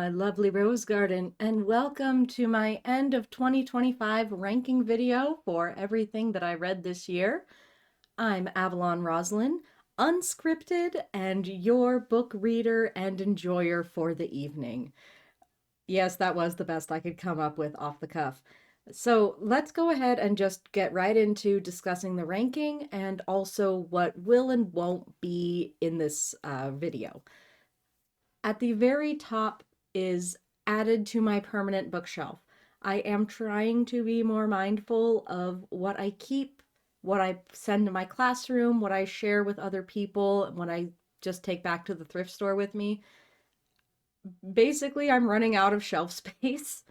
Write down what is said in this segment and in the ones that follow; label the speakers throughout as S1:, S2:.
S1: my lovely rose garden, and welcome to my end of 2025 ranking video for everything that I read this year. I'm Avalon Roselin, unscripted, and your book reader and enjoyer for the evening. Yes, that was the best I could come up with off the cuff. So let's go ahead and just get right into discussing the ranking and also what will and won't be in this video. At the very top is added to my permanent bookshelf. I am trying to be more mindful of what I keep, what I send to my classroom, what I share with other people, what I just take back to the thrift store with me. Basically, I'm running out of shelf space.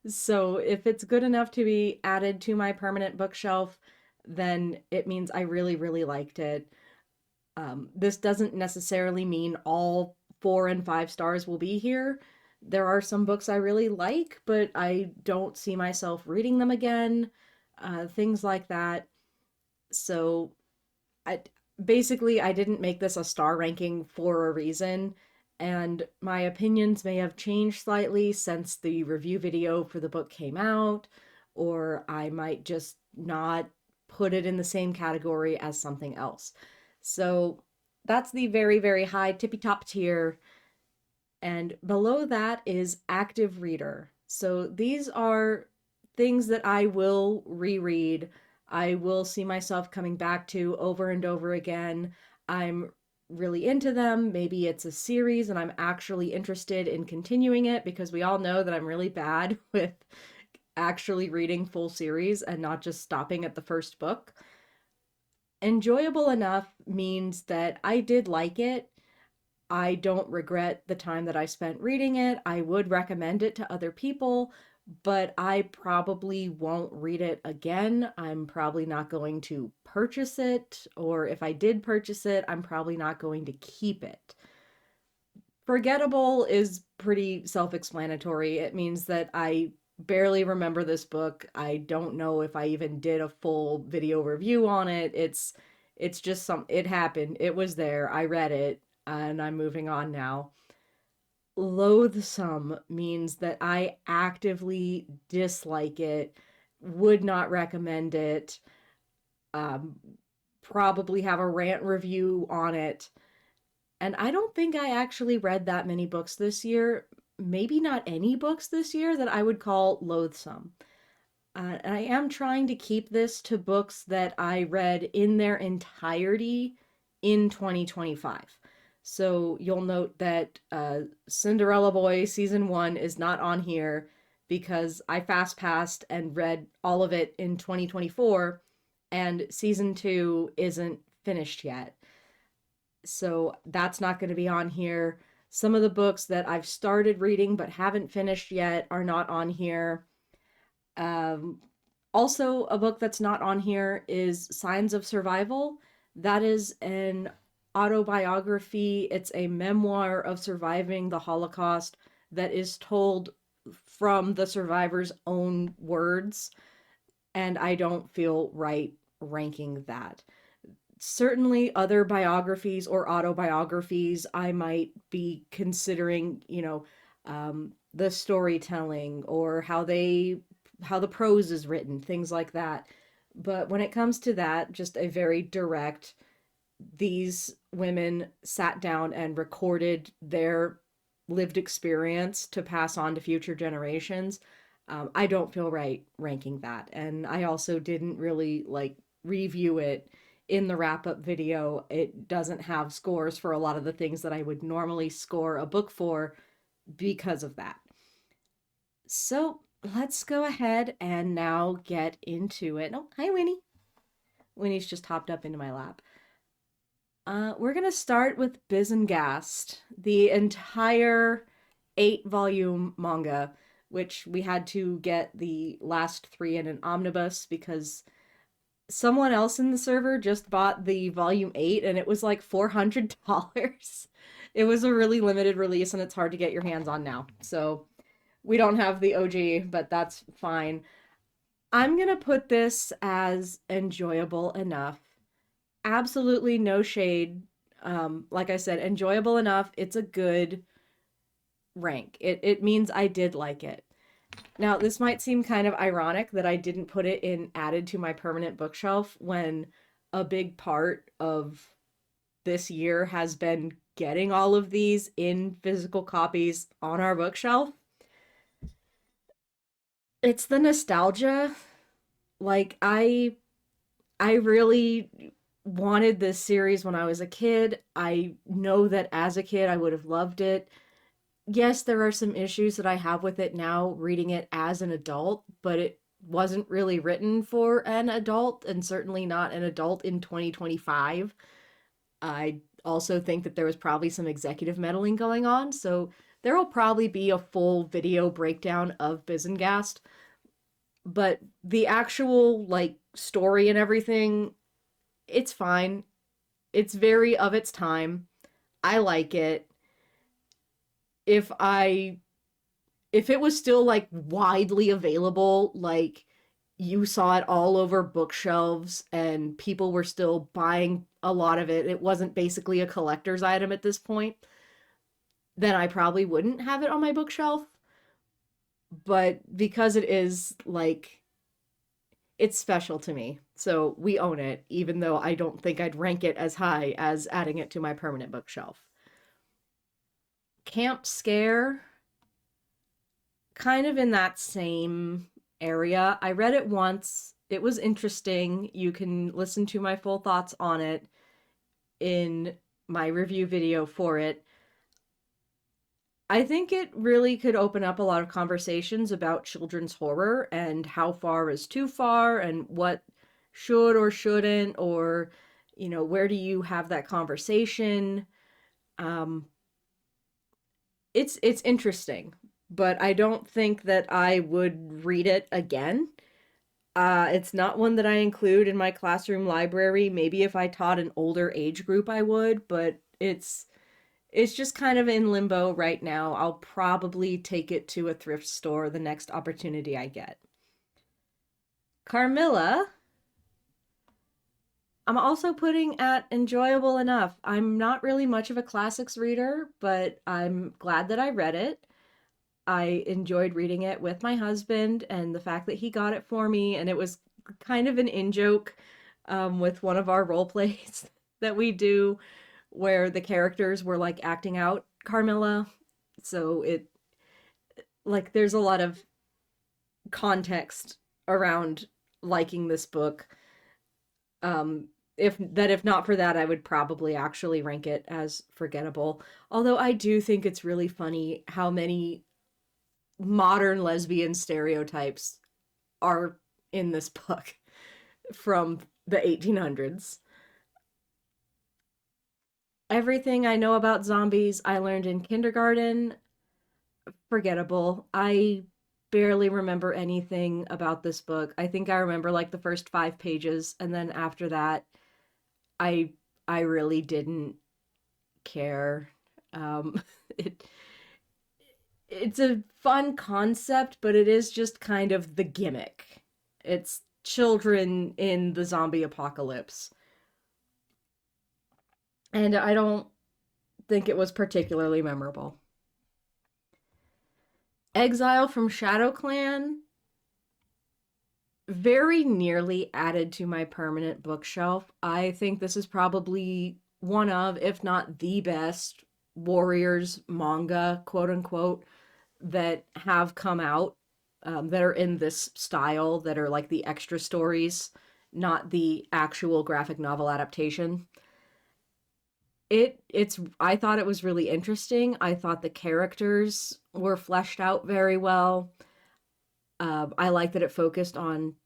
S1: So if it's good enough to be added to my permanent bookshelf, then it means I really, really liked it. This doesn't necessarily mean all 4 and 5 stars will be here. There are some books I really like, but I don't see myself reading them again, things like that. So I basically I didn't make this a star ranking for a reason, and my opinions may have changed slightly since the review video for the book came out, or I might just not put it in the same category as something else. So that's the very, very high tippy top tier. And below that is active reader. So these are things that I will reread. I will see myself coming back to over and over again. I'm really into them. Maybe it's a series and I'm actually interested in continuing it because we all know that I'm really bad with actually reading full series and not just stopping at the first book. Enjoyable enough means that I did like it. I don't regret the time that I spent reading it. I would recommend it to other people, but I probably won't read it again. I'm probably not going to purchase it, or if I did purchase it, I'm probably not going to keep it. Forgettable is pretty self-explanatory. It means that I barely remember this book. I don't know if I even did a full video review on it. It's just it happened. It was there. I read it and I'm moving on now. Loathsome means that I actively dislike it, would not recommend it, um, probably have a rant review on it. And I don't think I actually read that many books this year, maybe not any books this year that I would call loathsome. And I am trying to keep this to books that I read in their entirety in 2025. So you'll note that Cinderella Boy Season 1 is not on here because I fast passed and read all of it in 2024, and Season 2 isn't finished yet. So that's not going to be on here. Some of the books that I've started reading but haven't finished yet are not on here. Um, Also, a book that's not on here is Signs of Survival. That is an autobiography. It's a memoir of surviving the Holocaust that is told from the survivor's own words, and I don't feel right ranking that. Certainly, other biographies or autobiographies, I might be considering, the storytelling or how the prose is written, things like that. But when it comes to that, just a very direct, these women sat down and recorded their lived experience to pass on to future generations. I don't feel right ranking that. And I also didn't really like review it in the wrap up video. It doesn't have scores for a lot of the things that I would normally score a book for because of that. So let's go ahead and now get into it. Oh, hi, Winnie. Winnie's just hopped up into my lap. We're going to start with Bizengast, the entire 8-volume manga, which we had to get the last 3 in an omnibus because someone else in the server just bought the volume 8 and it was like $400. It was a really limited release and it's hard to get your hands on now. So we don't have the OG, but that's fine. I'm gonna put this as enjoyable enough. Absolutely no shade. Like I said, enjoyable enough. It's a good rank. It means I did like it. Now, this might seem kind of ironic that I didn't put it in added to my permanent bookshelf when a big part of this year has been getting all of these in physical copies on our bookshelf. It's the nostalgia. Like I really wanted this series when I was a kid. I know that as a kid I would have loved it. Yes, there are some issues that I have with it now reading it as an adult, but it wasn't really written for an adult and certainly not an adult in 2025. I also think that there was probably some executive meddling going on, so there will probably be a full video breakdown of Bizengast, but the actual like story and everything, it's fine. It's very of its time. I like it. If I if it was still like widely available, like you saw it all over bookshelves and people were still buying a lot of it, it wasn't basically a collector's item at this point, then I probably wouldn't have it on my bookshelf. But because it is like, it's special to me. So we own it, even though I don't think I'd rank it as high as adding it to my permanent bookshelf. Camp Scare, kind of in that same area. I read it once. It was interesting. You can listen to my full thoughts on it in my review video for it. I think it really could open up a lot of conversations about children's horror and how far is too far and what should or shouldn't, or, where do you have that conversation? Um, it's interesting, but I don't think that I would read it again. It's not one that I include in my classroom library. Maybe if I taught an older age group, I would, but it's just kind of in limbo right now. I'll probably take it to a thrift store the next opportunity I get. Carmilla, I'm also putting at enjoyable enough. I'm not really much of a classics reader, but I'm glad that I read it. I enjoyed reading it with my husband, and the fact that he got it for me, and it was kind of an in-joke with one of our role plays that we do where the characters were like acting out Carmilla. So there's a lot of context around liking this book. If not for that, I would probably actually rank it as forgettable. Although I do think it's really funny how many modern lesbian stereotypes are in this book from the 1800s. Everything I know about zombies I learned in kindergarten. Forgettable. I barely remember anything about this book. I think I remember like the first 5 pages, and then after that, I I really didn't care. Um, it it's a fun concept, but it is just kind of the gimmick. It's children in the zombie apocalypse. And I don't think it was particularly memorable. Exile from Shadow Clan, very nearly added to my permanent bookshelf. I think this is probably one of, if not the best, Warriors manga, quote unquote, that have come out, that are in this style, that are like the extra stories, not the actual graphic novel adaptation. I thought it was really interesting. I thought the characters were fleshed out very well. I like that it focused on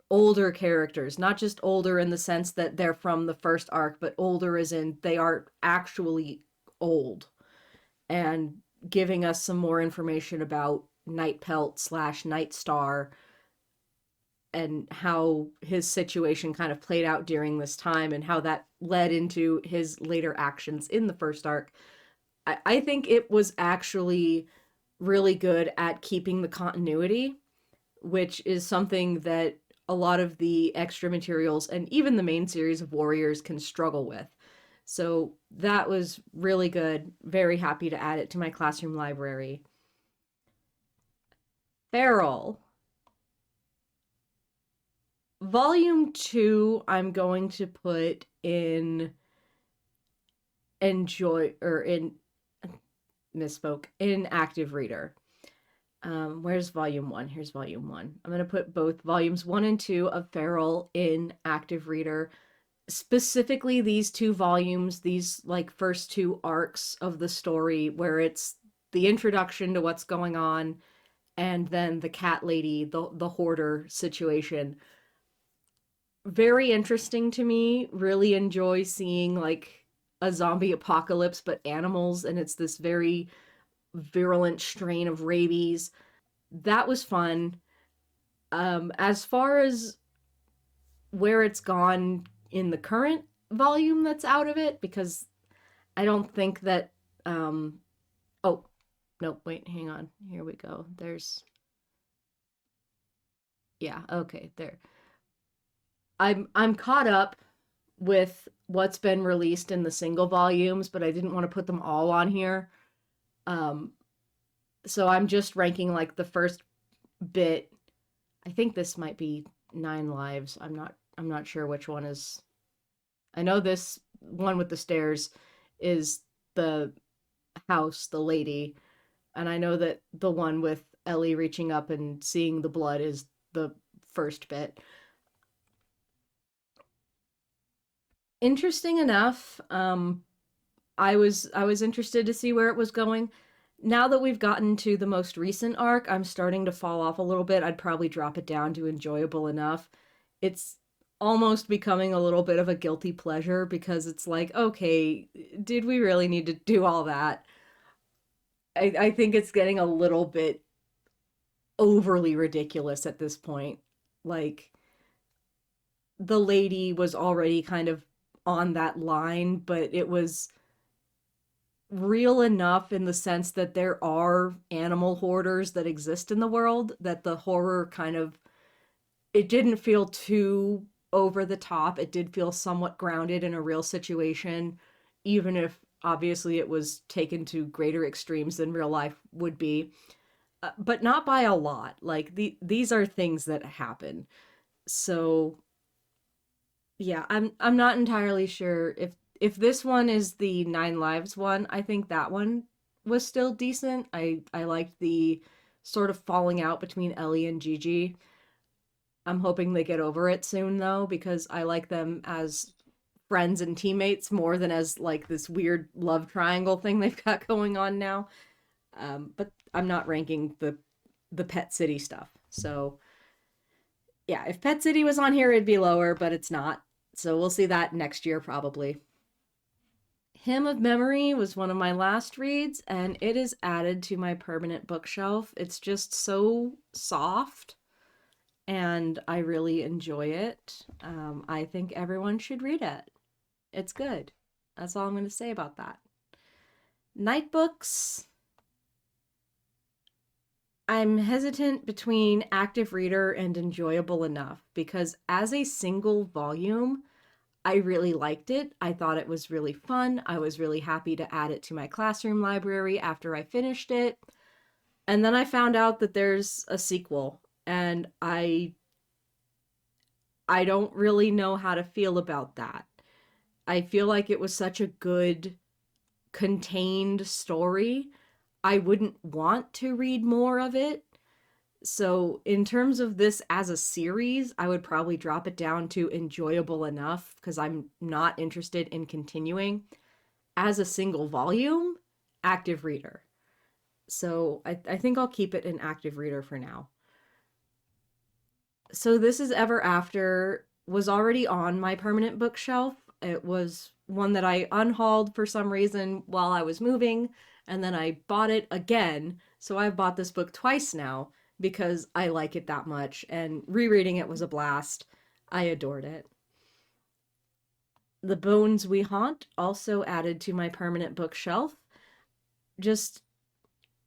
S1: older characters, not just older in the sense that they're from the first arc, but older as in they are actually old, and giving us some more information about Nightpelt slash Nightstar and how his situation kind of played out during this time and how that led into his later actions in the first arc. I think it was actually really good at keeping the continuity, which is something that a lot of the extra materials and even the main series of Warriors can struggle with. So that was really good. Very happy to add it to my classroom library. Feral. Volume 2, I'm going to put in enjoy or in misspoke in active reader. Where's volume 1? Here's volume 1. I'm going to put both volumes 1 and 2 of Feral in active reader. Specifically these two volumes, these like first two arcs of the story where it's the introduction to what's going on and then the cat lady, the hoarder situation. Very interesting to me. Really enjoy seeing like a zombie apocalypse but animals, and it's this very virulent strain of rabies. That was fun. As far as where it's gone in the current volume that's out of it, because I don't think that oh no, wait, hang on, here we go. There's yeah, okay, there. I'm caught up with what's been released in the single volumes, but I didn't want to put them all on here. Um, so I'm just ranking like the first bit. I think this might be 9 lives. I'm not sure which one is. I know this one with the stairs is the house, the lady, and I know that the one with Ellie reaching up and seeing the blood is the first bit. Interesting enough. I was interested to see where it was going. Now that we've gotten to the most recent arc, I'm starting to fall off a little bit. I'd probably drop it down to enjoyable enough. It's almost becoming a little bit of a guilty pleasure because it's like, okay, did we really need to do all that? I think it's getting a little bit overly ridiculous at this point. Like, the lady was already kind of on that line, but it was real enough in the sense that there are animal hoarders that exist in the world, that the horror kind of, it didn't feel too over the top. It did feel somewhat grounded in a real situation, even if obviously it was taken to greater extremes than real life would be, but not by a lot. Like these are things that happen. So yeah, I'm not entirely sure if this one is the 9 lives one. I think that one was still decent. I liked the sort of falling out between Ellie and Gigi. I'm hoping they get over it soon though, because I like them as friends and teammates more than as like this weird love triangle thing they've got going on now. But I'm not ranking the Pet City stuff. So yeah, if Pet City was on here, it'd be lower, but it's not. So we'll see that next year probably. Hymn of Memory was one of my last reads, and it is added to my permanent bookshelf. It's just so soft, and I really enjoy it. I think everyone should read it. It's good. That's all I'm going to say about that. Night books. I'm hesitant between active reader and enjoyable enough because as a single volume, I really liked it. I thought it was really fun. I was really happy to add it to my classroom library after I finished it. And then I found out that there's a sequel, and I don't really know how to feel about that. I feel like it was such a good contained story. I wouldn't want to read more of it. So, in terms of this as a series, I would probably drop it down to enjoyable enough because I'm not interested in continuing. As a single volume, active reader. So, I think I'll keep it an active reader for now. So, This Is Ever After was already on my permanent bookshelf. It was one that I unhauled for some reason while I was moving, and then I bought it again. So I've bought this book twice now because I like it that much, and rereading it was a blast. I adored it. The Bones We Haunt, also added to my permanent bookshelf. Just,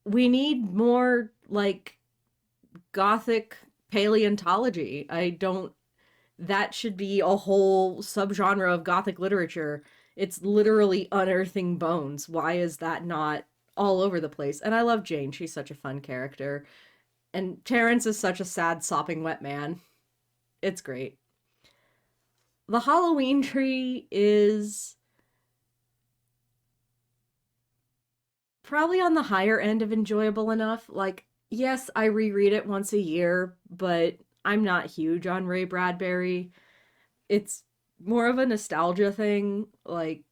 S1: we need more, like, gothic paleontology. I don't, that should be a whole subgenre of gothic literature. It's literally unearthing bones. Why is that not all over the place? And I love Jane. She's such a fun character. And Terrence is such a sad, sopping wet man. It's great. The Halloween tree is probably on the higher end of enjoyable enough. Like, yes, I reread it once a year, but I'm not huge on Ray Bradbury. It's more of a nostalgia thing. Like,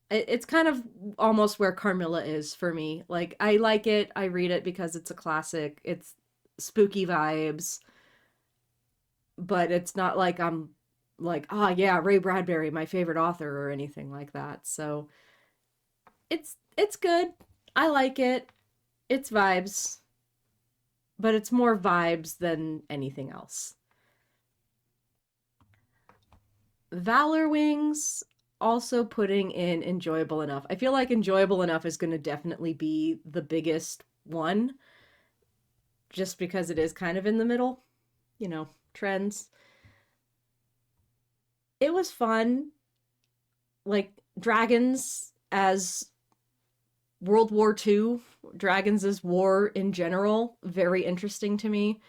S1: it's kind of almost where Carmilla is for me. Like, I like it, I read it because it's a classic, it's spooky vibes, but it's not like I'm like, ah, oh, yeah, Ray Bradbury, my favorite author or anything like that. So it's good. I like it. It's vibes, but it's more vibes than anything else. Valor Wings also putting in enjoyable enough. I feel like enjoyable enough is going to definitely be the biggest one just because it is kind of in the middle, you know, trends. It was fun. Like dragons as World War II, dragons as war in general, very interesting to me.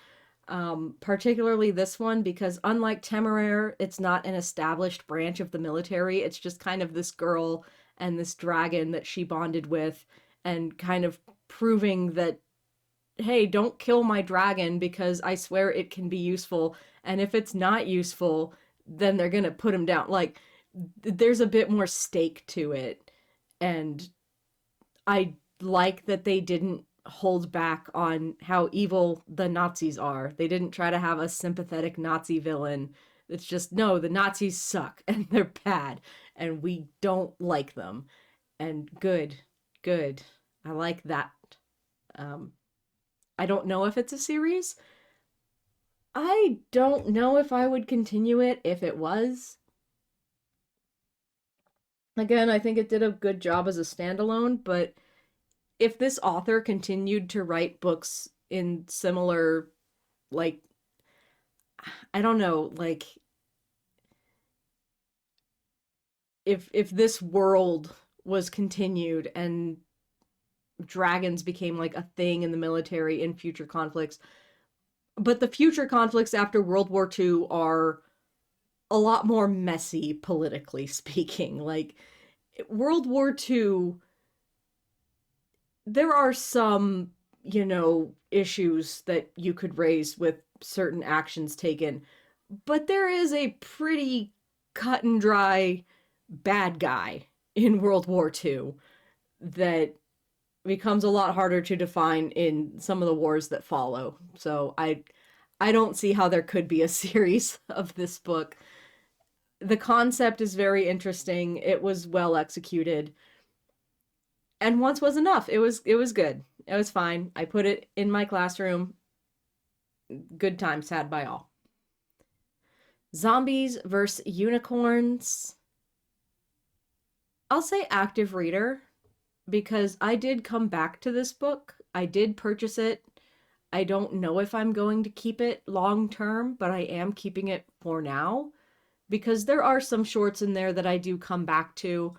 S1: Particularly this one because unlike Temeraire, it's not an established branch of the military. It's just kind of this girl and this dragon that she bonded with and kind of proving that, hey, don't kill my dragon because I swear it can be useful. And if it's not useful, then they're going to put him down. Like, there's a bit more stake to it. And I like that they didn't hold back on how evil the Nazis are. They didn't try to have a sympathetic Nazi villain. It's just, no, the Nazis suck and they're bad and we don't like them. And good, good. I like that. Um, I don't know if it's a series. I don't know if I would continue it if it was. Again, I think it did a good job as a standalone, but if this author continued to write books in similar, like, I don't know, like, if this world was continued and dragons became like a thing in the military in future conflicts, but the future conflicts after World War II are a lot more messy politically speaking. Like World War II, there are some, you know, issues that you could raise with certain actions taken, but there is a pretty cut and dry bad guy in World War II that becomes a lot harder to define in some of the wars that follow. So I don't see how there could be a series of this book. The concept is very interesting. It was well executed. And once was enough. It was good. It was fine. I put it in my classroom. Good times had by all. Zombies versus unicorns. I'll say active reader because I did come back to this book. I did purchase it. I don't know if I'm going to keep it long term, but I am keeping it for now because there are some shorts in there that I do come back to.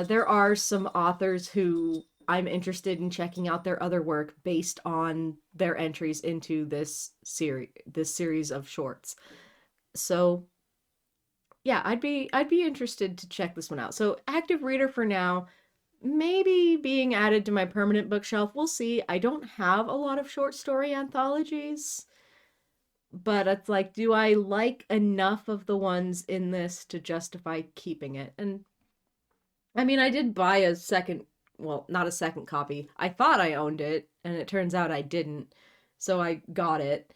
S1: There are some authors who I'm interested in checking out their other work based on their entries into this series of shorts. So yeah, I'd be interested to check this one out. So active reader for now, maybe being added to my permanent bookshelf. We'll see. I don't have a lot of short story anthologies, but it's like, do I like enough of the ones in this to justify keeping it? And I mean, I did buy a second, well, not a second copy. I thought I owned it, and it turns out I didn't. So I got it.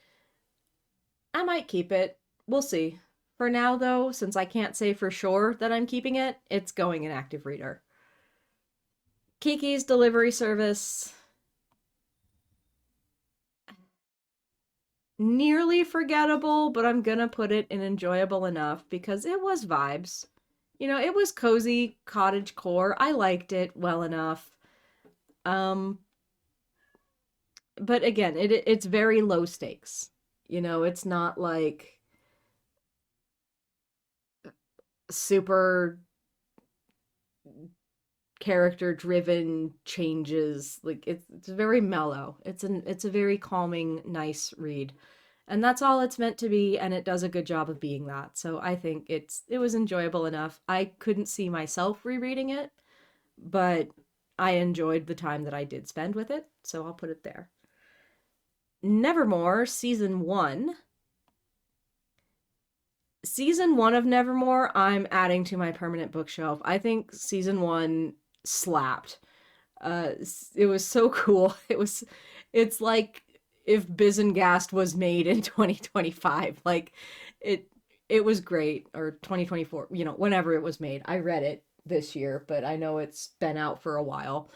S1: I might keep it. We'll see. For now, though, since I can't say for sure that I'm keeping it, it's going in active reader. Kiki's Delivery Service. Nearly forgettable, but I'm gonna put it in enjoyable enough because it was vibes. You know, it was cozy cottage core. I liked it well enough. Um, but again, it's very low stakes. You know, it's not like super. character driven changes. Like it's very mellow. It's a very calming, nice read. And that's all it's meant to be, and it does a good job of being that. So I think it was enjoyable enough. I couldn't see myself rereading it, but I enjoyed the time that I did spend with it, so I'll put it there. Nevermore season 1. Season 1 of Nevermore I'm adding to my permanent bookshelf. I think season 1 slapped. Uh it was so cool. It's like if Bizengast was made in 2025. Like it it was great, or 2024, whenever it was made. I read it this year, but I know it's been out for a while.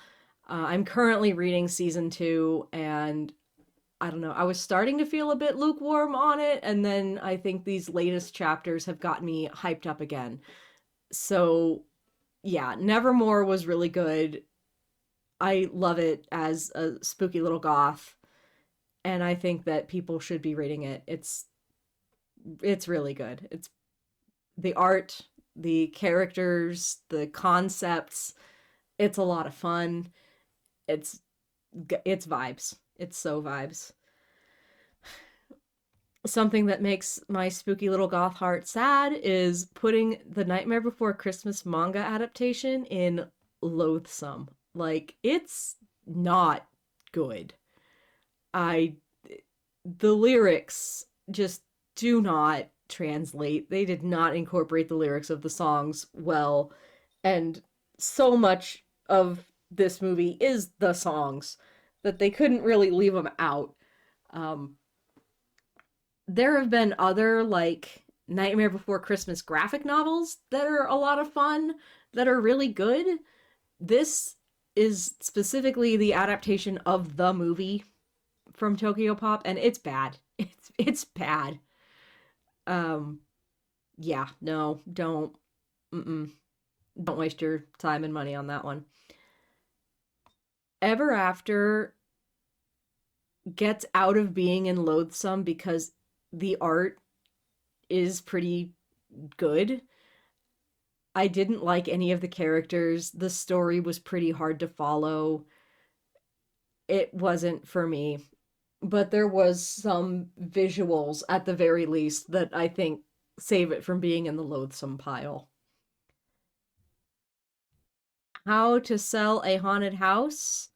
S1: I'm currently reading season 2, and I don't know, I was starting to feel a bit lukewarm on it, and then I think these latest chapters have got me hyped up again. So, yeah, Nevermore was really good. I love it as a spooky little goth, and I think that people should be reading it. It's really good. It's the art, the characters, the concepts. It's a lot of fun. It's it's vibes. It's so vibes. Something that makes my spooky little goth heart sad is putting the Nightmare Before Christmas manga adaptation in loathsome. Like, it's not good. I the lyrics just do not translate. They did not incorporate the lyrics of the songs well, and so much of this movie is the songs that they couldn't really leave them out. Um, there have been other, like, Nightmare Before Christmas graphic novels that are a lot of fun, that are really good. This is specifically the adaptation of the movie from Tokyo Pop, and it's bad. It's bad. Um, yeah, no, mm-mm, don't waste your time and money on that one. Ever After gets out of being in loathsome because the art is pretty good. I didn't like any of the characters. The story was pretty hard to follow. It wasn't for me. But there was some visuals at the very least that I think save it from being in the loathsome pile. How to Sell a Haunted House,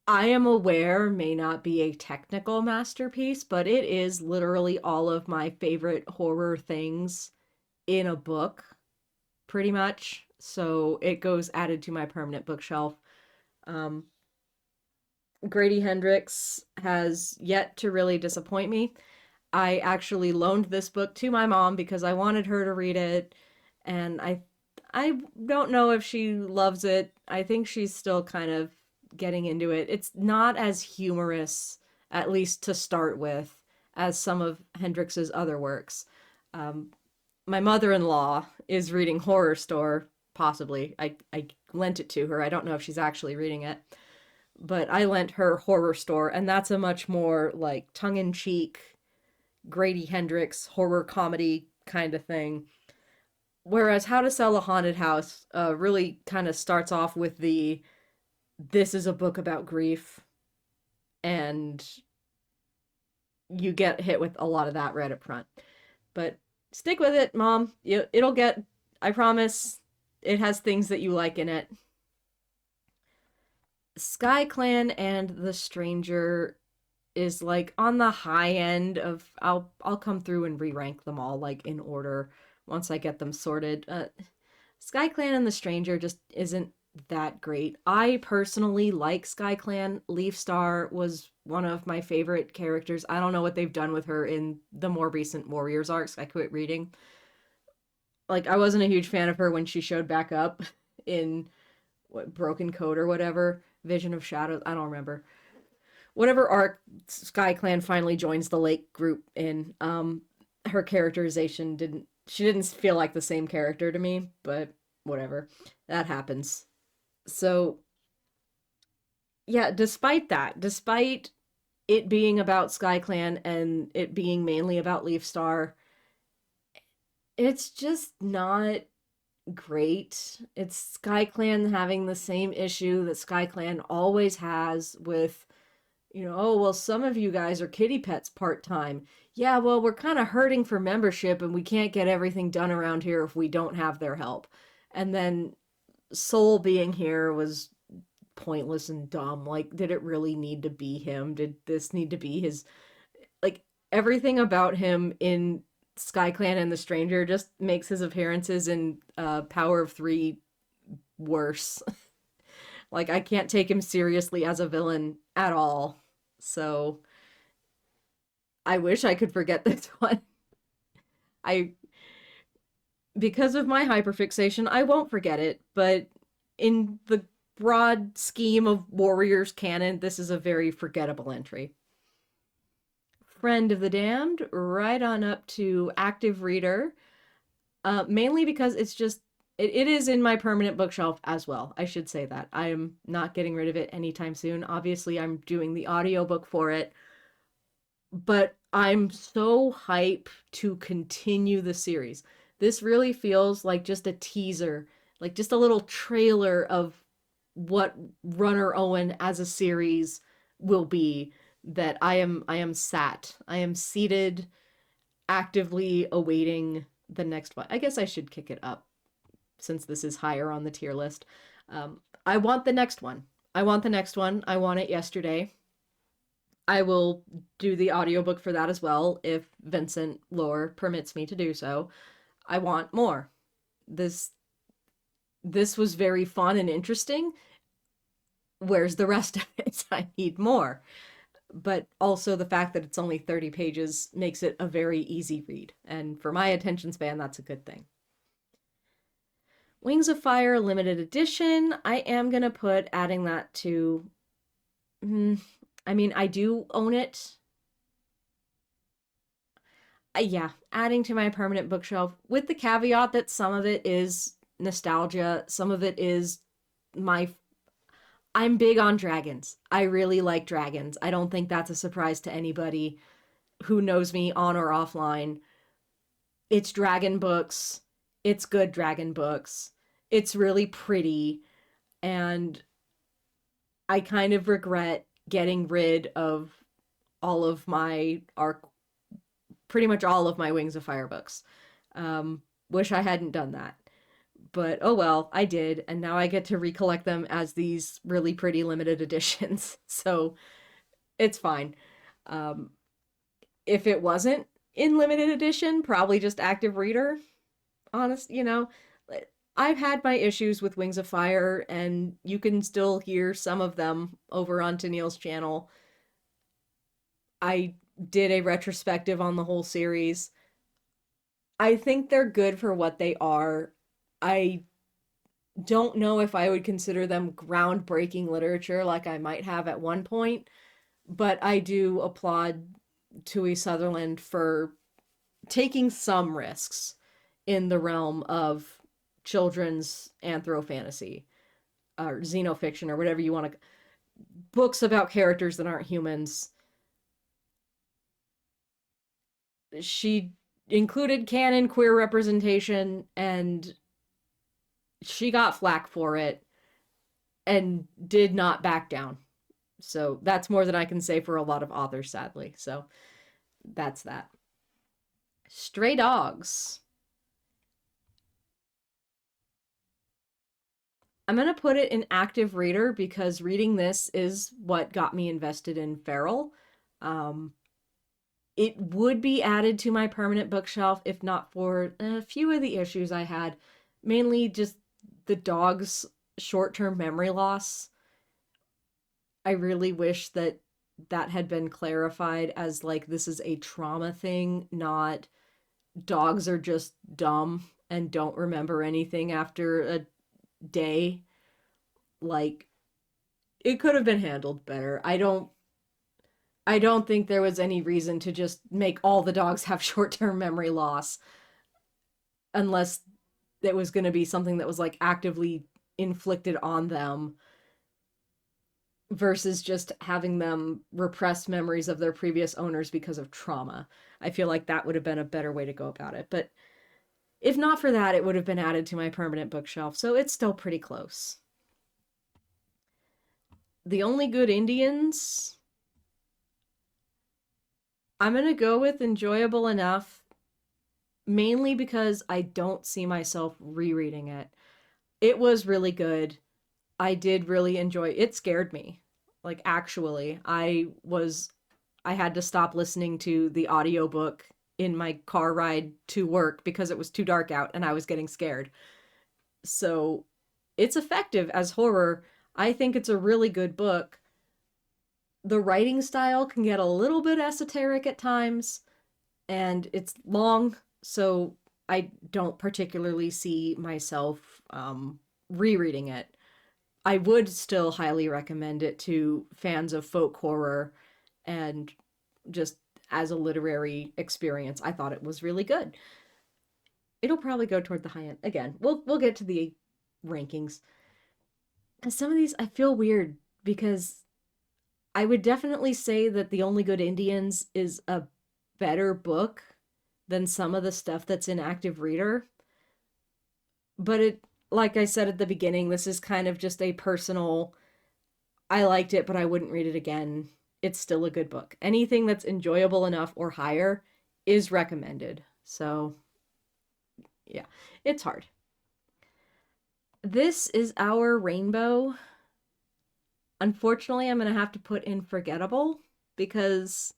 S1: I am aware, may not be a technical masterpiece, but it is literally all of my favorite horror things in a book, pretty much. So it goes added to my permanent bookshelf. Um, Grady Hendrix has yet to really disappoint me. I actually loaned this book to my mom because I wanted her to read it, and I don't know if she loves it. I think she's still kind of getting into it. It's not as humorous, at least to start with, as some of Hendrix's other works. Um, my mother-in-law is reading Horror Store, possibly. I lent it to her. I don't know if she's actually reading it, but I lent her Horror Store, and that's a much more like tongue-in-cheek Grady Hendrix horror comedy kind of thing. Whereas How to Sell a Haunted House really kind of starts off with the this is a book about grief, and you get hit with a lot of that right up front. But stick with it, Mom. It'll get, I promise, it has things that you like in it. Sky Clan and The Stranger is like on the high end of I'll come through and re-rank them all like in order once I get them sorted. Sky Clan and The Stranger just isn't that great. I personally like Sky Clan. Leaf Star was one of my favorite characters. I don't know what they've done with her in the more recent Warriors arcs. I quit reading. Like, I wasn't a huge fan of her when she showed back up in what, Broken Code or whatever, Vision of Shadows. I don't remember. Whatever arc Sky Clan finally joins the Lake group in, her characterization didn't feel like the same character to me, but whatever. That happens. So, yeah, despite it being about Sky Clan and it being mainly about Leaf Star, it's just not great. It's SkyClan having the same issue that SkyClan always has with, oh, well, some of you guys are kitty pets part-time. Yeah, well, we're kind of hurting for membership and we can't get everything done around here if we don't have their help. And then Soul being here was pointless and dumb. Like, did it really need to be him? Did this need to be his, like, everything about him in SkyClan and the Stranger just makes his appearances in Power of Three worse. Like, I can't take him seriously as a villain at all. So I wish I could forget this one. I Because of my hyperfixation, I won't forget it, but in the broad scheme of Warriors canon, this is a very forgettable entry. Friend of the Damned, right on up to Active Reader, mainly because it is in my permanent bookshelf as well. I should say that. I am not getting rid of it anytime soon. Obviously, I'm doing the audiobook for it, but I'm so hype to continue the series. This really feels like just a teaser, like just a little trailer of what Runner Owen as a series will be, that I am sat. I am seated, actively awaiting the next one. I guess I should kick it up since this is higher on the tier list. I want the next one. I want the next one. I want it yesterday. I will do the audiobook for that as well if Vincent lore permits me to do so. I want more. This this was very fun and interesting. Where's the rest of it? I need more. But also the fact that it's only 30 pages makes it a very easy read. And for my attention span, that's a good thing. Wings of Fire limited edition. I am going to put adding that to... I mean, I do own it. Yeah, adding to my permanent bookshelf with the caveat that some of it is nostalgia, some of it is my... I'm big on dragons. I really like dragons. I don't think that's a surprise to anybody who knows me on or offline. It's dragon books. It's good dragon books. It's really pretty. And I kind of regret getting rid of all of my pretty much all of my Wings of Fire books. Wish I hadn't done that. But oh well, I did, and now I get to recollect them as these really pretty limited editions. So it's fine. Um, if it wasn't in limited edition, probably just active reader. Honest, I've had my issues with Wings of Fire, and you can still hear some of them over on Tennelle's channel. I did a retrospective on the whole series. I think they're good for what they are. I don't know if I would consider them groundbreaking literature like I might have at one point, but I do applaud Tui Sutherland for taking some risks in the realm of children's anthro fantasy or xenofiction or whatever you want to... books about characters that aren't humans. She included canon queer representation, and she got flack for it and did not back down. So that's more than I can say for a lot of authors, sadly. So that's that. Stray Dogs. I'm going to put it in active reader because reading this is what got me invested in Feral. It would be added to my permanent bookshelf if not for a few of the issues I had. Mainly just the dog's short-term memory loss. I really wish that that had been clarified as like this is a trauma thing, not dogs are just dumb and don't remember anything after a day. Like, it could have been handled better. I don't think there was any reason to just make all the dogs have short-term memory loss unless it was going to be something that was like actively inflicted on them versus just having them repress memories of their previous owners because of trauma. I feel like that would have been a better way to go about it. But If not for that, it would have been added to my permanent bookshelf, so it's still pretty close. The Only Good Indians, I'm going to go with enjoyable enough, mainly because I don't see myself rereading it. It was really good. I did really enjoy it. It scared me. Like actually, I had to stop listening to the audiobook in my car ride to work because it was too dark out and I was getting scared. So, it's effective as horror. I think it's a really good book. The writing style can get a little bit esoteric at times, and it's long, so I don't particularly see myself rereading it. I would still highly recommend it to fans of folk horror and just as a literary experience. I thought it was really good. It'll probably go toward the high end. Again, we'll get to the rankings. Cuz some of these I feel weird because I would definitely say that The Only Good Indians is a better book than some of the stuff that's in Active Reader. But it, like I said at the beginning, this is kind of just a personal, I liked it, but I wouldn't read it again. It's still a good book. Anything that's enjoyable enough or higher is recommended. So, yeah, it's hard. This is our rainbow. Unfortunately, I'm going to have to put in forgettable because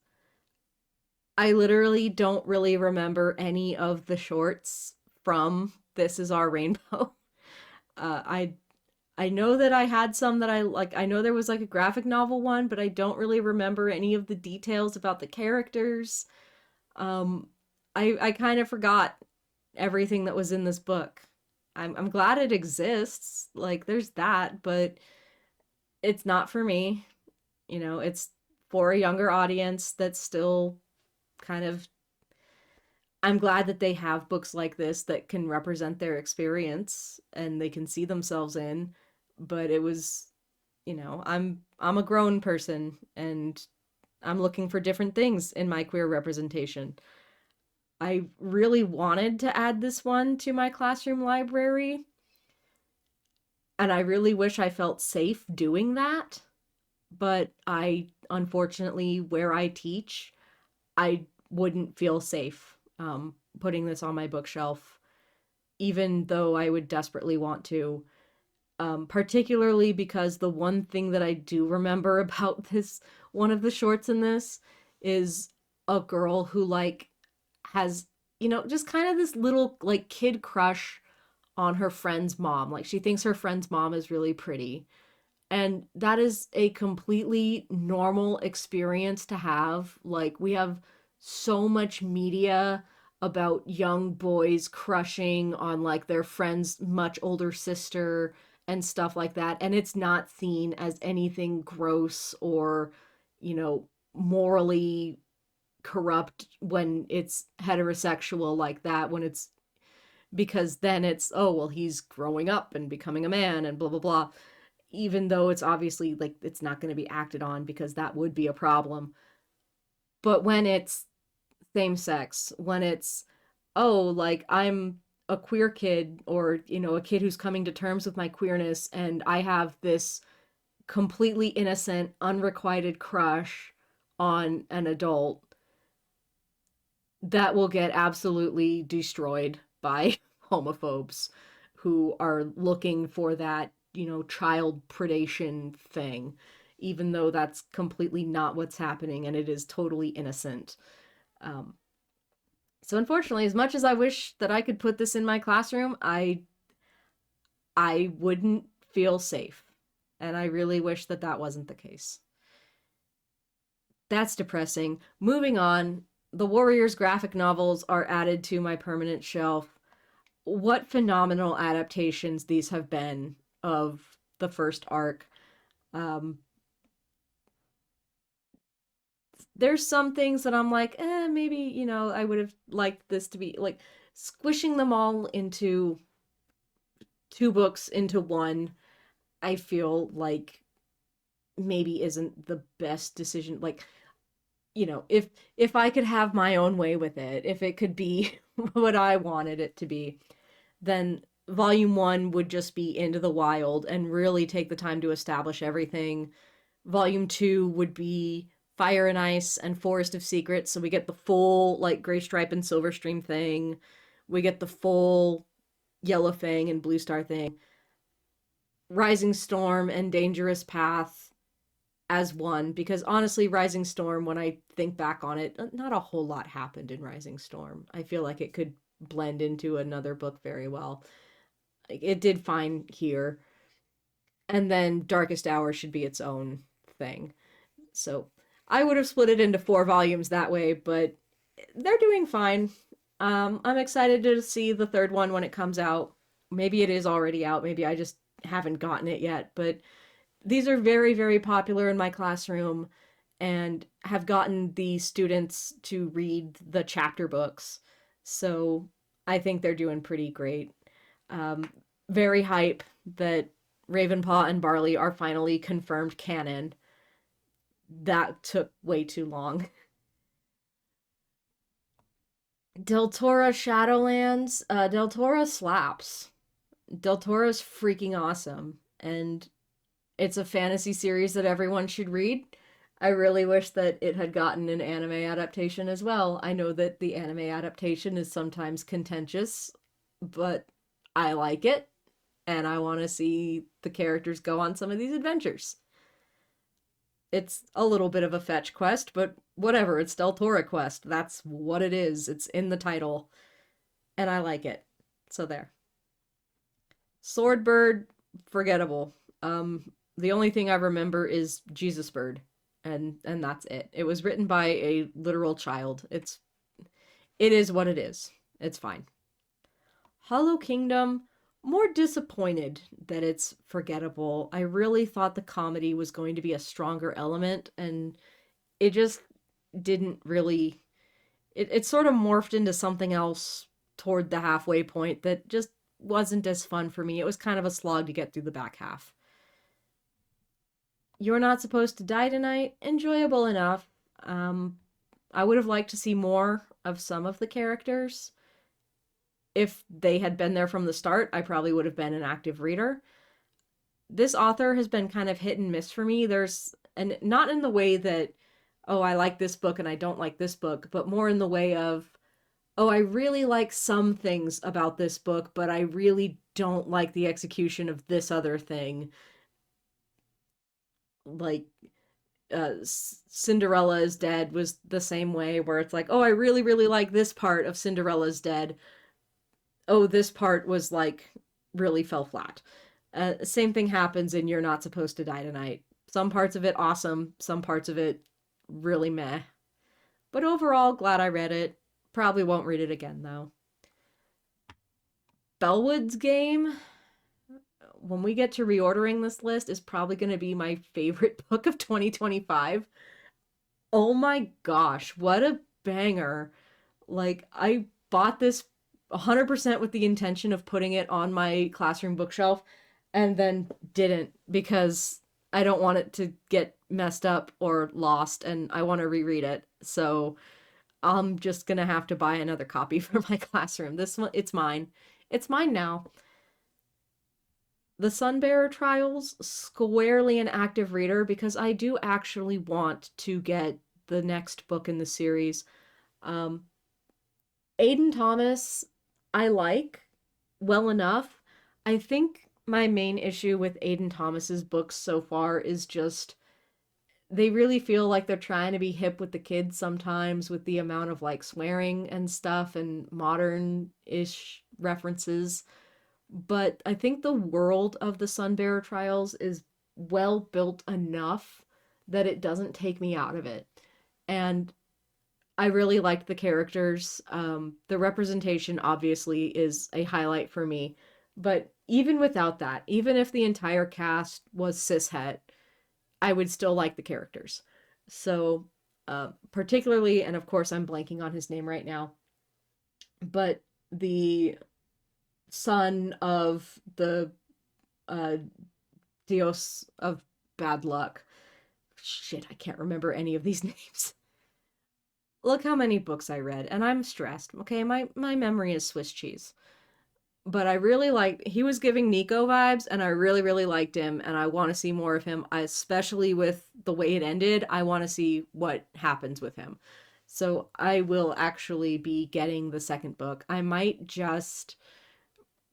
S1: I literally don't really remember any of the shorts from This Is Our Rainbow. I know that I had some that I like. I know there was like a graphic novel one, but I don't really remember any of the details about the characters. Um, I kind of forgot everything that was in this book. I'm glad it exists. Like there's that, but it's not for me. You know, it's for a younger audience that's still kind of, I'm glad that they have books like this that can represent their experience and they can see themselves in, but it was, I'm a grown person and I'm looking for different things in my queer representation. I really wanted to add this one to my classroom library, and I really wish I felt safe doing that, but I unfortunately where I teach, I wouldn't feel safe putting this on my bookshelf, even though I would desperately want to. Particularly because the one thing that I do remember about this, one of the shorts in this, is a girl who like has, just kind of this little like kid crush on her friend's mom. Like she thinks her friend's mom is really pretty. And that is a completely normal experience to have. Like, we have so much media about young boys crushing on like their friend's much older sister and stuff like that. And it's not seen as anything gross or, morally corrupt when it's heterosexual like that. When it's because then it's, oh, well, he's growing up and becoming a man and blah, blah, blah, even though it's obviously like it's not going to be acted on because that would be a problem. But when it's same sex, when it's, oh, like I'm a queer kid or, a kid who's coming to terms with my queerness and I have this completely innocent, unrequited crush on an adult, that will get absolutely destroyed by homophobes who are looking for that, child predation thing, even though that's completely not what's happening and it is totally innocent. Um, so unfortunately, as much as I wish that I could put this in my classroom, I wouldn't feel safe. And I really wish that that wasn't the case. That's depressing. Moving on, the Warriors graphic novels are added to my permanent shelf. What phenomenal adaptations these have been of the first arc. Um, there's some things that I'm like, maybe, I would have liked this to be like squishing them all into two books into one. I feel like maybe isn't the best decision. Like, if I could have my own way with it, if it could be what I wanted it to be, then volume 1 would just be Into the Wild and really take the time to establish everything. Volume 2 would be Fire and Ice and Forest of Secrets, so we get the full like Gray Stripe and Silver Stream thing. We get the full Yellow Fang and Blue Star thing. Rising Storm and Dangerous Path as one, because honestly, Rising Storm, when I think back on it, not a whole lot happened in Rising Storm. I feel like it could blend into another book very well. It did fine here. And then Darkest Hour should be its own thing. So I would have split it into 4 volumes that way, but they're doing fine. I'm excited to see the third one when it comes out. Maybe it is already out. Maybe I just haven't gotten it yet. But these are very, very popular in my classroom and have gotten the students to read the chapter books. So I think they're doing pretty great. Um, Very hype that Ravenpaw and Barley are finally confirmed canon. That took way too long. Deltora Shadowlands. Deltora slaps. Deltora's freaking awesome. And it's a fantasy series that everyone should read. I really wish that it had gotten an anime adaptation as well. I know that the anime adaptation is sometimes contentious, but I like it, and I want to see the characters go on some of these adventures. It's a little bit of a fetch quest, but whatever, it's Deltora Quest. That's what it is. It's in the title, and I like it. So there. Swordbird, forgettable. The only thing I remember is Jesus Bird, and that's it. It was written by a literal child. It is what it is. It's fine. Hollow Kingdom, more disappointed that it's forgettable. I really thought the comedy was going to be a stronger element, and it just didn't really. It sort of morphed into something else toward the halfway point that just wasn't as fun for me. It was kind of a slog to get through the back half. You're Not Supposed to Die Tonight, enjoyable enough. Um, I would have liked to see more of some of the characters. If they had been there from the start, I probably would have been an active reader. This author has been kind of hit and miss for me. And not in the way that, oh, I like this book and I don't like this book, but more in the way of, oh, I really like some things about this book, but I really don't like the execution of this other thing. Like, Cinderella is Dead was the same way, where it's like, oh, I really, really like this part of Cinderella's Dead. Oh, this part was like really fell flat. Same thing happens in You're Not Supposed to Die Tonight. Some parts of it awesome, some parts of it really meh. But overall, glad I read it. Probably won't read it again though. Bellwood's Game, when we get to reordering this list, is probably going to be my favorite book of 2025. Oh my gosh, what a banger. Like, I bought this 100% with the intention of putting it on my classroom bookshelf and then didn't because I don't want it to get messed up or lost and I want to reread it. So I'm just going to have to buy another copy for my classroom. This one, it's mine. It's mine now. The Sunbearer Trials, squarely an active reader because I do actually want to get the next book in the series. Um, Aiden Thomas, I like well enough. I think my main issue with Aiden Thomas's books so far is just they really feel like they're trying to be hip with the kids sometimes with the amount of like swearing and stuff and modern-ish references. But I think the world of the Sunbearer Trials is well built enough that it doesn't take me out of it. And I really liked the characters. The representation obviously is a highlight for me. But even without that, even if the entire cast was cishet, I would still like the characters. So, particularly, and of course I'm blanking on his name right now, but the son of the uh, Dios of Bad Luck. Shit, I can't remember any of these names. look how many books I read, and I'm stressed. Okay, my memory is Swiss cheese. But I really liked, he was giving Nico vibes, and I really, really liked him, and I want to see more of him, especially with the way it ended. I want to see what happens with him. So I will actually be getting the second book. I might just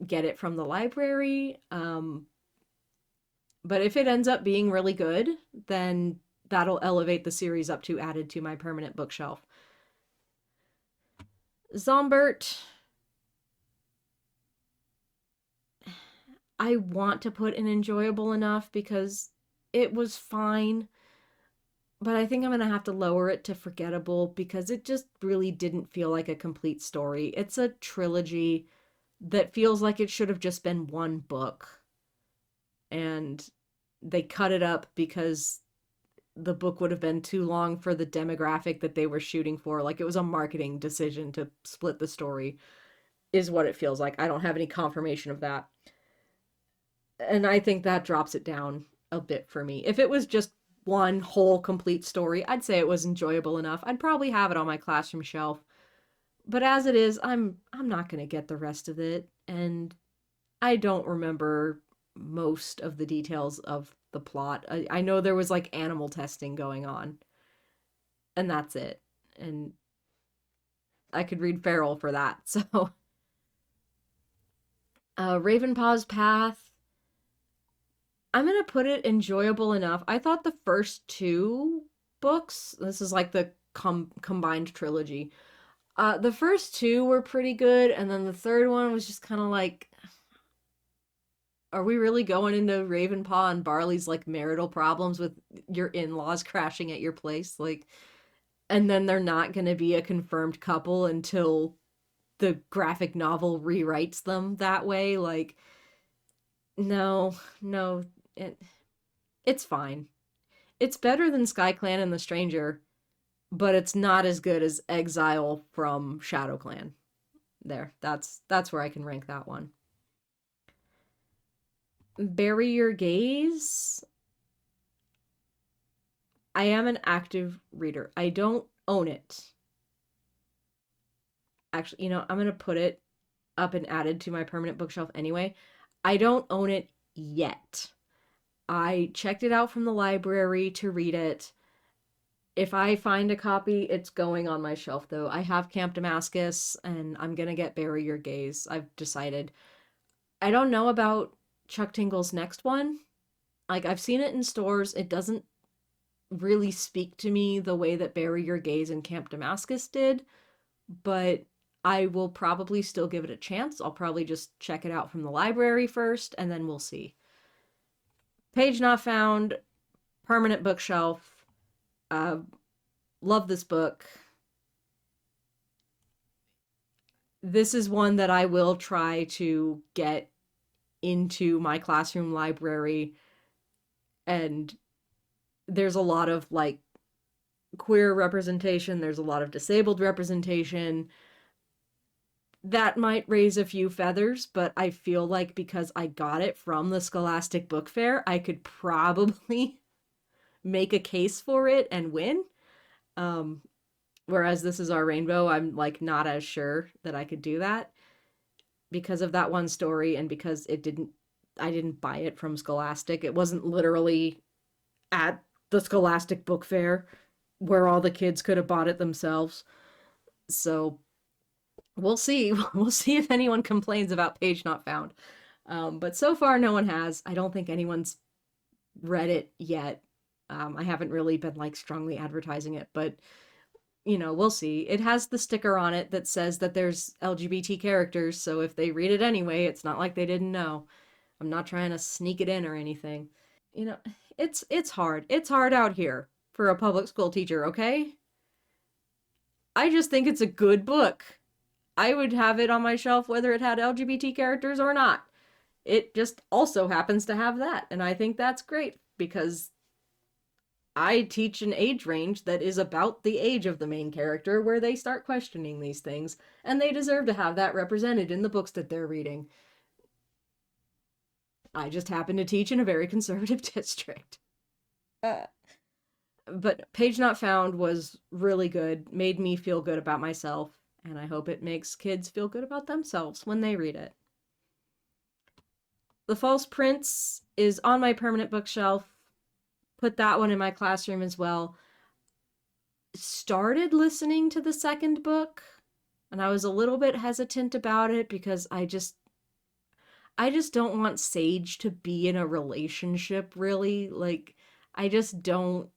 S1: get it from the library. But if it ends up being really good, then that'll elevate the series up to added to my permanent bookshelf. Zombert, I want to put in enjoyable enough because it was fine, but I think I'm going to have to lower it to forgettable because it just really didn't feel like a complete story. It's a trilogy that feels like it should have just been one book. And they cut it up because the book would have been too long for the demographic that they were shooting for. Like, it was a marketing decision to split the story, is what it feels like. I don't have any confirmation of that. And I think that drops it down a bit for me. If it was just one whole complete story, I'd say it was enjoyable enough. I'd probably have it on my classroom shelf. But as it is, I'm not going to get the rest of it, and I don't remember most of the details of the plot. I know there was like animal testing going on, and that's it. And I could read Feral for that. So, Ravenpaw's Path, I'm gonna put it enjoyable enough. I thought the first two books, this is like the combined trilogy. The first two were pretty good, and then the third one was just kind of like, are we really going into Ravenpaw and Barley's like marital problems with your in-laws crashing at your place? Like, and then they're not going to be a confirmed couple until the graphic novel rewrites them that way. Like, no, no, it's fine. It's better than SkyClan and The Stranger, but it's not as good as Exile from ShadowClan. There, that's where I can rank that one. Bury Your Gaze. I am an active reader. I don't own it. Actually, I'm going to put it up and added to my permanent bookshelf anyway. I don't own it yet. I checked it out from the library to read it. If I find a copy, it's going on my shelf, though. I have Camp Damascus, and I'm going to get Bury Your Gaze. I've decided. I don't know about Chuck Tingle's next one. Like, I've seen it in stores. It doesn't really speak to me the way that Bury Your Gaze and Camp Damascus did, but I will probably still give it a chance. I'll probably just check it out from the library first, and then we'll see. Page Not Found, permanent bookshelf. Love this book. This is one that I will try to get into my classroom library, and there's a lot of like queer representation, there's a lot of disabled representation. That might raise a few feathers, but I feel like because I got it from the Scholastic Book Fair, I could probably make a case for it and win. Whereas This Is Our Rainbow, I'm like not as sure that I could do that because of that one story, and because I didn't buy it from Scholastic. It wasn't literally at the Scholastic Book Fair where all the kids could have bought it themselves. So we'll see. We'll see if anyone complains about Page Not Found. But so far, no one has. I don't think anyone's read it yet. I haven't really been like strongly advertising it, but we'll see. It has the sticker on it that says that there's LGBT characters, so if they read it anyway, it's not like they didn't know. I'm not trying to sneak it in or anything. It's hard. It's hard out here for a public school teacher, okay? I just think it's a good book. I would have it on my shelf whether it had LGBT characters or not. It just also happens to have that, and I think that's great because I teach an age range that is about the age of the main character where they start questioning these things, and they deserve to have that represented in the books that they're reading. I just happen to teach in a very conservative district. But Page Not Found was really good, made me feel good about myself, and I hope it makes kids feel good about themselves when they read it. The False Prince is on my permanent bookshelf. Put that one in my classroom as well. Started listening to the second book, and I was a little bit hesitant about it because I just don't want Sage to be in a relationship, really. Like, I just don't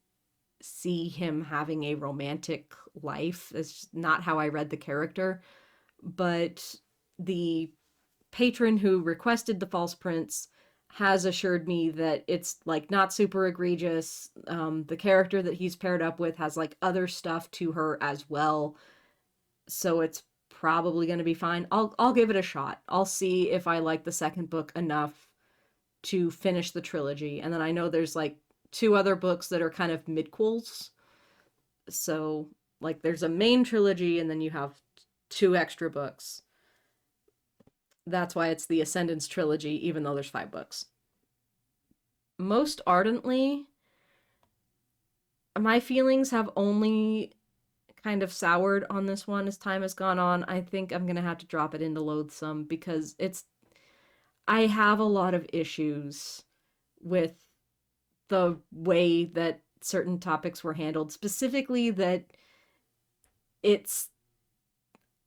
S1: see him having a romantic life. That's just not how I read the character. But the patron who requested the False Prince has assured me that it's like not super egregious. The character that he's paired up with has like other stuff to her as well, so it's probably going to be fine. I'll give it a shot. I'll see if I like the second book enough to finish the trilogy, and then I know there's like two other books that are kind of midquels. So like there's a main trilogy, and then you have two extra books. That's why it's the Ascendance trilogy, even though there's 5 books. Most ardently, my feelings have only kind of soured on this one as time has gone on. I think I'm gonna have to drop it into loathsome because I have a lot of issues with the way that certain topics were handled, specifically that it's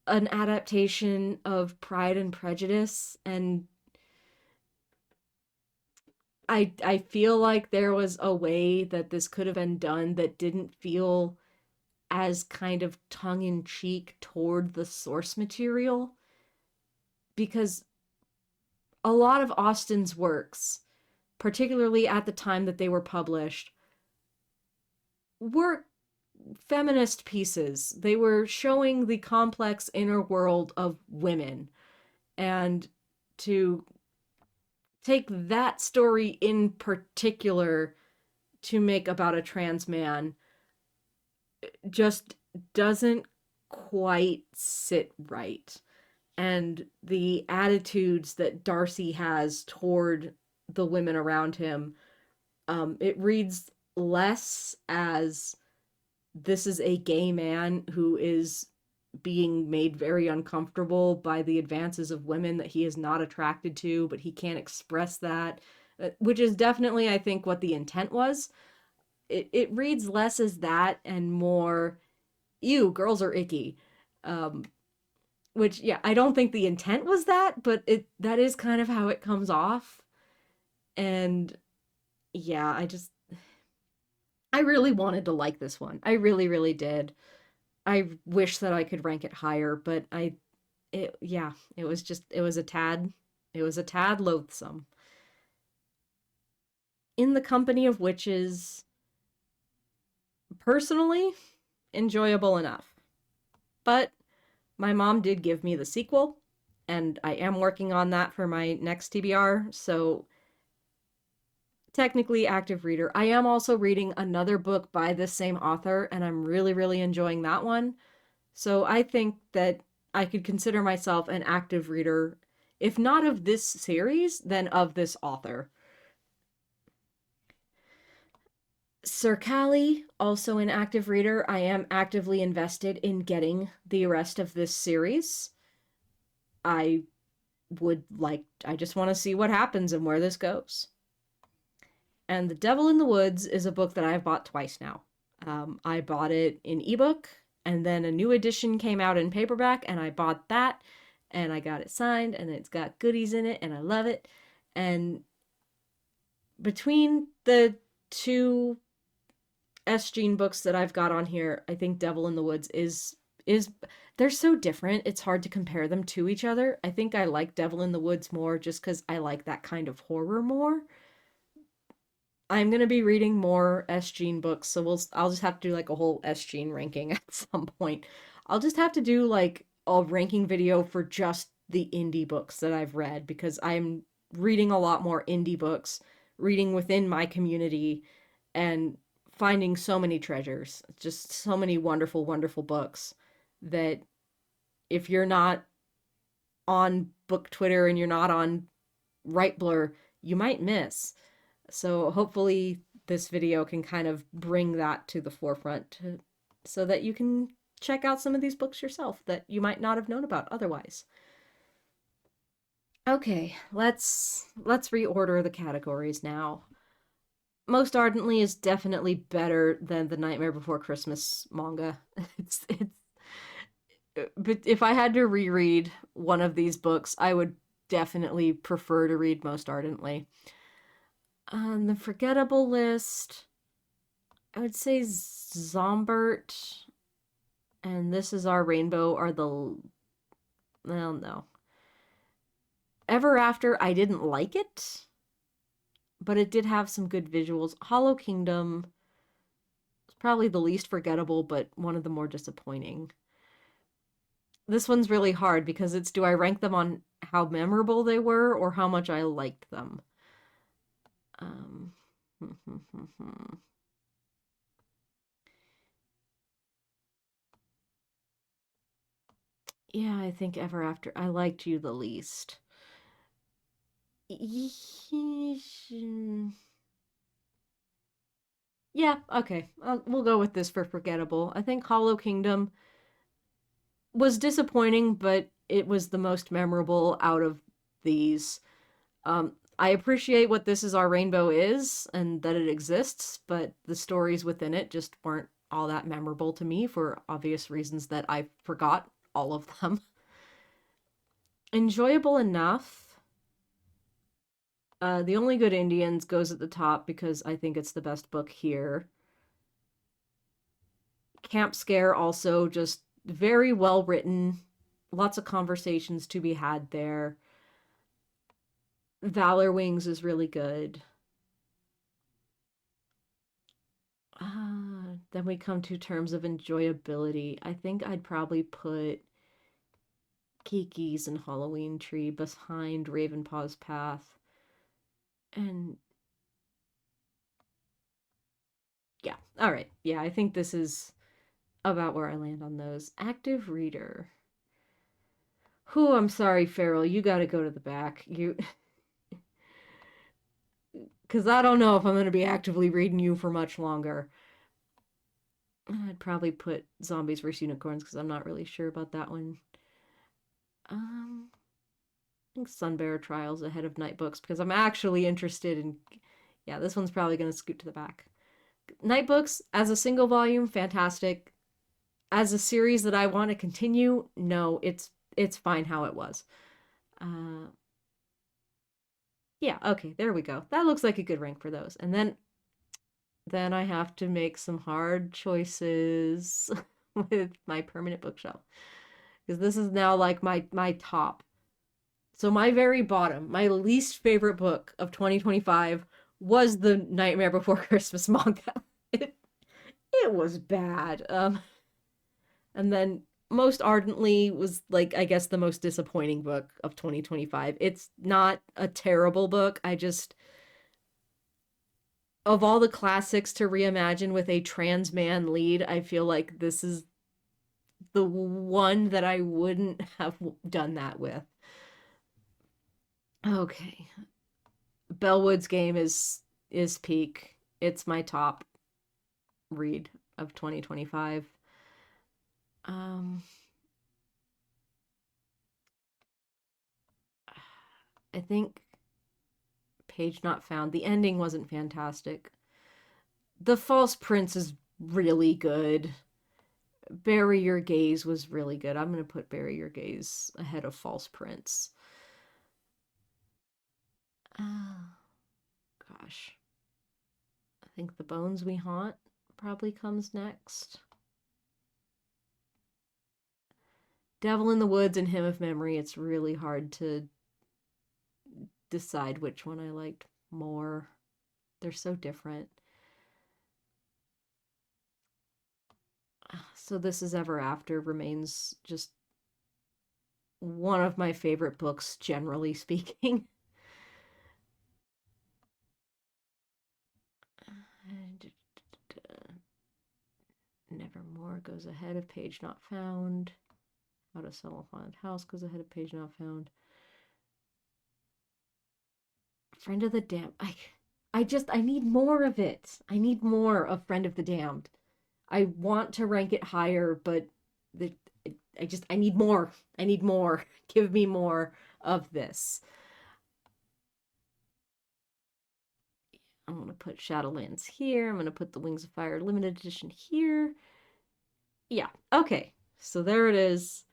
S1: an adaptation of Pride and Prejudice, and I feel like there was a way that this could have been done that didn't feel as kind of tongue in cheek toward the source material, because a lot of Austen's works, particularly at the time that they were published, were feminist pieces. They were showing the complex inner world of women. And to take that story in particular to make about a trans man just doesn't quite sit right. And the attitudes that Darcy has toward the women around him, it reads less as this is a gay man who is being made very uncomfortable by the advances of women that he is not attracted to, but he can't express that, which is definitely, I think, what the intent was. It reads less as that and more, ew, girls are icky. Um, which, yeah, I don't think the intent was that, but that is kind of how it comes off. And yeah, I really wanted to like this one. I really, really did. I wish that I could rank it higher, but yeah, it was a tad loathsome. In the Company of Witches, personally, enjoyable enough. But my mom did give me the sequel, and I am working on that for my next TBR, so technically active reader. I am also reading another book by this same author, and I'm really, really enjoying that one. So I think that I could consider myself an active reader, if not of this series, then of this author. Sir Callie, also an active reader. I am actively invested in getting the rest of this series. I I just want to see what happens and where this goes. And The Devil in the Woods is a book that I've bought twice now. I bought it in ebook, and then a new edition came out in paperback, and I bought that, and I got it signed, and it's got goodies in it, and I love it. And between the two S. Jean books that I've got on here, I think Devil in the Woods is they're so different. It's hard to compare them to each other. I think I like Devil in the Woods more just because I like that kind of horror more. I'm gonna be reading more S. Jean books, so I'll just have to do like a whole S. Jean ranking at some point. I'll just have to do like a ranking video for just the indie books that I've read, because I'm reading a lot more indie books, reading within my community, and finding so many treasures. Just so many wonderful, wonderful books that if you're not on book Twitter and you're not on Right Blur, you might miss. So hopefully this video can kind of bring that to the forefront so that you can check out some of these books yourself that you might not have known about otherwise. Okay, let's reorder the categories now. Most Ardently is definitely better than the Nightmare Before Christmas manga. It's but if I had to reread one of these books, I would definitely prefer to read Most Ardently. On the forgettable list, I would say Zombert and This Is Our Rainbow are the... well, no. Ever After, I didn't like it, but it did have some good visuals. Hollow Kingdom is probably the least forgettable, but one of the more disappointing. This one's really hard because it's, do I rank them on how memorable they were or how much I liked them? Yeah, I think Ever After, I liked you the least. Yeah, okay. We'll go with this for forgettable. I think Hollow Kingdom was disappointing, but it was the most memorable out of these. I appreciate what This Is Our Rainbow is and that it exists, but the stories within it just weren't all that memorable to me for obvious reasons that I forgot all of them. Enjoyable enough. The Only Good Indians goes at the top because I think it's the best book here. Camp Scare also just very well written. Lots of conversations to be had there. Valor Wings is really good. Then we come to terms of enjoyability. I think I'd probably put Kiki's and Halloween Tree behind Ravenpaw's Path. And yeah, all right. Yeah, I think this is about where I land on those. Active Reader. Whew, I'm sorry, Farrell. You got to go to the back. You... because I don't know if I'm going to be actively reading you for much longer. I'd probably put Zombies vs. Unicorns because I'm not really sure about that one. I think Sunbearer Trials ahead of Night Books because I'm actually interested in... yeah, this one's probably going to scoot to the back. Night Books, as a single volume, fantastic. As a series that I want to continue, no, it's fine how it was. Yeah, okay, there we go. That looks like a good rank for those. And then I have to make some hard choices with my permanent bookshelf. Because this is now like my top. So my very bottom, my least favorite book of 2025 was the Nightmare Before Christmas manga. It was bad. And then Most Ardently was, like, I guess the most disappointing book of 2025. It's not a terrible book. I just, of all the classics to reimagine with a trans man lead, I feel like this is the one that I wouldn't have done that with. Okay. Bellwood's Game is peak. It's my top read of 2025. I think Page Not Found. The ending wasn't fantastic. The False Prince is really good. Bury Your Gaze was really good. I'm going to put Bury Your Gaze ahead of False Prince. Gosh. I think The Bones We Haunt probably comes next. Devil in the Woods and Hymn of Memory, it's really hard to decide which one I liked more. They're so different. So This Is Ever After remains just one of my favorite books, generally speaking. Nevermore goes ahead of Page Not Found. How to Sell a Haunted House goes ahead of Page Not Found. Friend of the Damned. I I need more of it. I need more of Friend of the Damned. I want to rank it higher, but the I need more. I need more. Give me more of this. I'm going to put Shadowlands here. I'm going to put the Wings of Fire limited edition here. Yeah. Okay. So there it is.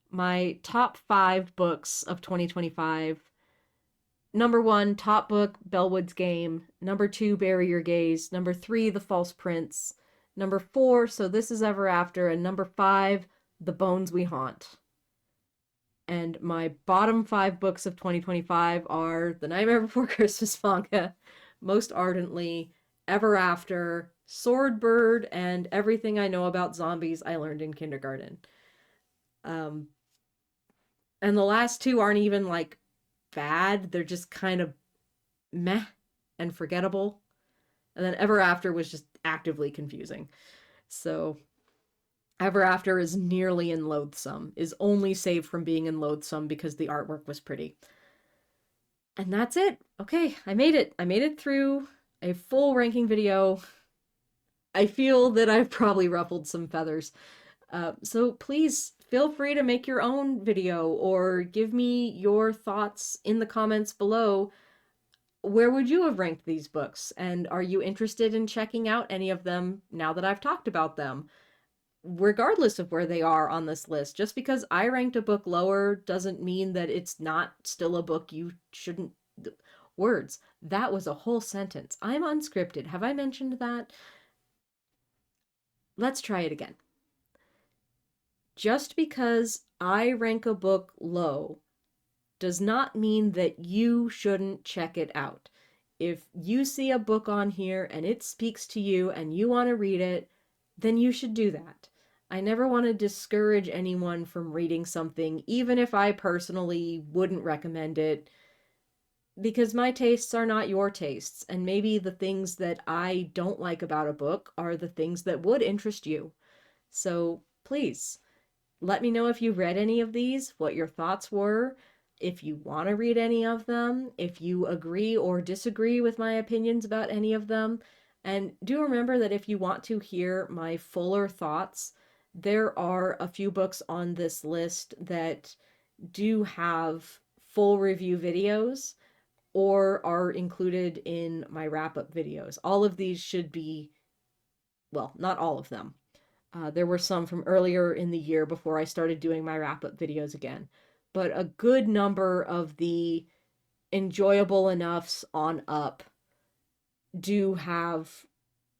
S1: My top 5 books of 2025. Number 1, top book, Bellwood's Game. Number 2, Bury Your Gaze. Number 3, The False Prince. Number 4, So This Is Ever After. And number 5, The Bones We Haunt. And my bottom 5 books of 2025 are The Nightmare Before Christmas manga, Most Ardently, Ever After, Swordbird, and Everything I Know About Zombies I Learned in Kindergarten. And the last 2 aren't even like bad, they're just kind of meh and forgettable. And then Ever After was just actively confusing. So Ever After is nearly in loathsome, is only saved from being in loathsome because the artwork was pretty. And that's it. Okay, I made it. I made it through a full ranking video. I feel that I've probably ruffled some feathers. So please feel free to make your own video or give me your thoughts in the comments below. Where would you have ranked these books? And are you interested in checking out any of them now that I've talked about them? Regardless of where they are on this list, just because I ranked a book lower doesn't mean that it's not still a book you shouldn't... Words. That was a whole sentence. I'm unscripted. Have I mentioned that? Let's try it again. Just because I rank a book low does not mean that you shouldn't check it out. If you see a book on here and it speaks to you and you want to read it, then you should do that. I never want to discourage anyone from reading something, even if I personally wouldn't recommend it, because my tastes are not your tastes, and maybe the things that I don't like about a book are the things that would interest you. So please, let me know if you read any of these, what your thoughts were, if you want to read any of them, if you agree or disagree with my opinions about any of them. And do remember that if you want to hear my fuller thoughts, there are a few books on this list that do have full review videos or are included in my wrap-up videos. All of these should be, well, not all of them. There were some from earlier in the year before I started doing my wrap-up videos again. But a good number of the enjoyable enoughs on up do have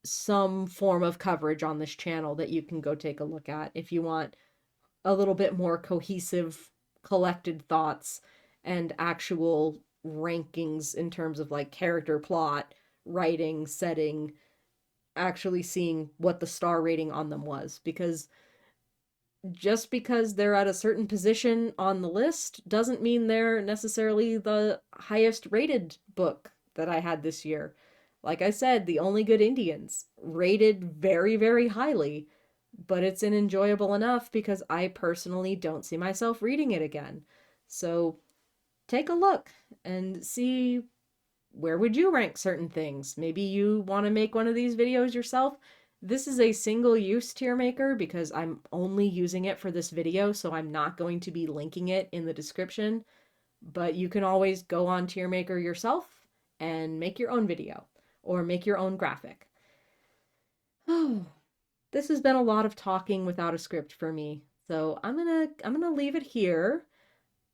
S1: some form of coverage on this channel that you can go take a look at if you want a little bit more cohesive, collected thoughts and actual rankings in terms of like character, plot, writing, setting, actually seeing what the star rating on them was. Because just because they're at a certain position on the list doesn't mean they're necessarily the highest rated book that I had this year. Like I said, The Only Good Indians, rated very, very highly, but it's an enjoyable enough because I personally don't see myself reading it again. So take a look and see where would you rank certain things. Maybe you want to make one of these videos yourself. This is a single-use tier maker because I'm only using it for this video, so I'm not going to be linking it in the description. But you can always go on tier maker yourself and make your own video or make your own graphic. Oh, this has been a lot of talking without a script for me, so I'm gonna leave it here.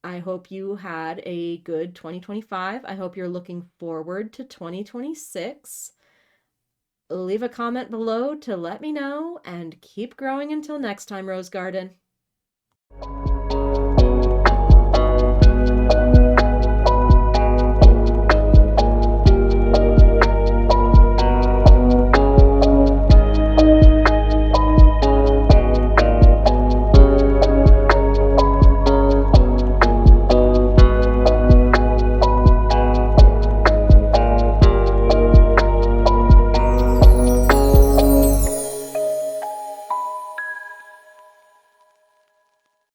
S1: I hope you had a good 2025. I hope you're looking forward to 2026. Leave a comment below to let me know, and keep growing until next time, Rose Garden.